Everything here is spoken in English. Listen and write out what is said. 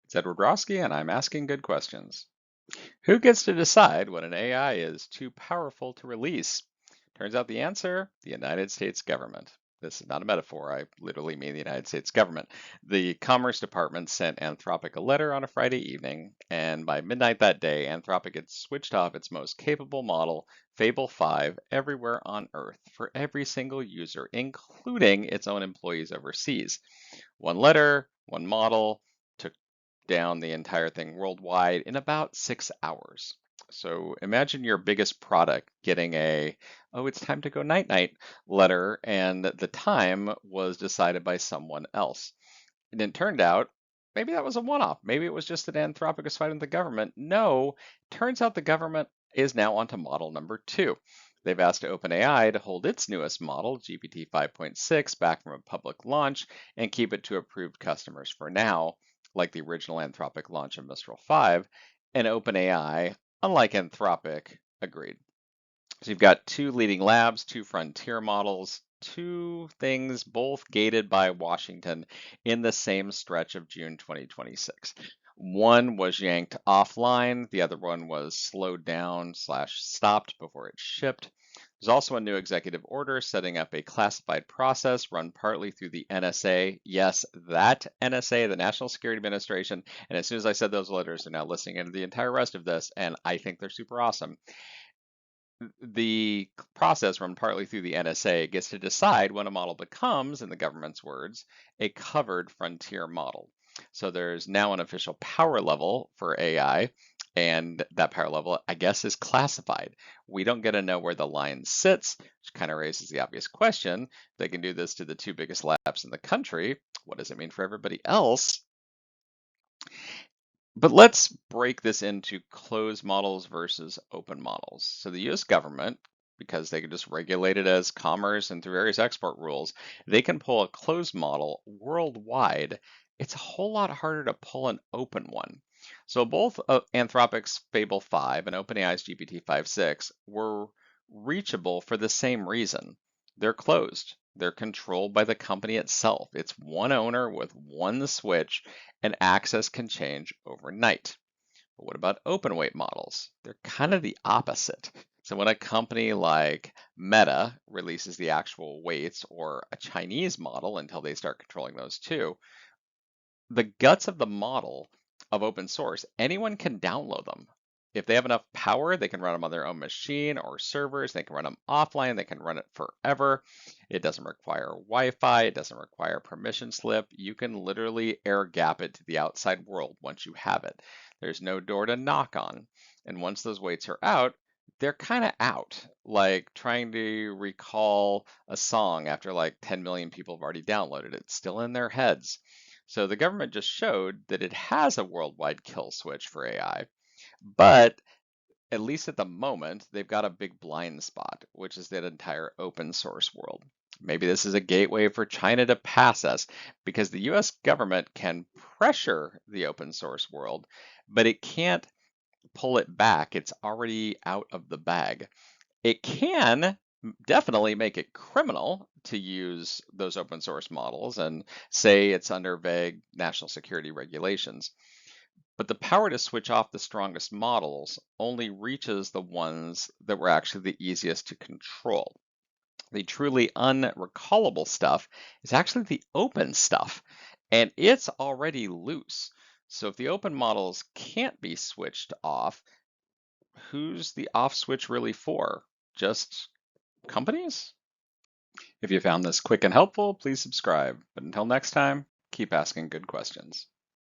It's Edward Roski, and I'm asking good questions. Who gets to decide when an AI is too powerful to release? Turns out the answer, the United States government. This is not a metaphor, I literally mean the United States government. The Commerce Department sent Anthropic a letter on a Friday evening, and by midnight that day, Anthropic had switched off its most capable model, Fable 5, everywhere on Earth for every single user, including its own employees overseas. One letter, one model, took down the entire thing worldwide in about 6 hours. So imagine your biggest product getting oh, it's time to go night night letter, and the time was decided by someone else. And it turned out maybe that was a one off. Maybe it was just that Anthropic was fighting the government. No, turns out the government is now onto model number two. They've asked OpenAI to hold its newest model, GPT 5.6, back from a public launch and keep it to approved customers for now, like the original Anthropic launch of Mistral 5. And OpenAI, unlike Anthropic, agreed. So you've got two leading labs, two frontier models, two things both gated by Washington in the same stretch of June 2026. One was yanked offline, the other one was slowed down slash stopped before it shipped. There's also a new executive order setting up a classified process run partly through the NSA. Yes, that NSA, the National Security Administration. And as soon as I said those letters, they're now listening into the entire rest of this, and I think they're super awesome. The process run partly through the NSA gets to decide when a model becomes, in the government's words, a covered frontier model. So there's now an official power level for AI, and that power level, I guess, is classified. We don't get to know where the line sits, which kind of raises the obvious question. They can do this to the two biggest labs in the country. What does it mean for everybody else? But let's break this into closed models versus open models. So the US government, because they can just regulate it as commerce and through various export rules, they can pull a closed model worldwide. It's a whole lot harder to pull an open one. So both Anthropic's Fable 5 and OpenAI's GPT 5.6 were reachable for the same reason. They're closed. They're controlled by the company itself. It's one owner with one switch, and access can change overnight. But what about open weight models? They're kind of the opposite. So when a company like Meta releases the actual weights, or a Chinese model until they start controlling those too, the guts of the model of open source, anyone can download them. If they have enough power, they can run them on their own machine or servers. They can run them offline. They can run it forever. It doesn't require Wi-Fi. It doesn't require permission slip. You can literally air gap it to the outside world once you have it. There's no door to knock on. And once those weights are out, they're kind of out. Like trying to recall a song after like 10 million people have already downloaded it. It's still in their heads. So the government just showed that it has a worldwide kill switch for AI, but at least at the moment, they've got a big blind spot, which is that entire open source world. Maybe this is a gateway for China to pass us, because the US government can pressure the open source world, but it can't pull it back. It's already out of the bag. It can definitely make it criminal to use those open source models and say it's under vague national security regulations. But the power to switch off the strongest models only reaches the ones that were actually the easiest to control. The truly unrecallable stuff is actually the open stuff, and it's already loose. So if the open models can't be switched off, who's the off switch really for? Just companies? If you found this quick and helpful, please subscribe. But until next time, keep asking good questions.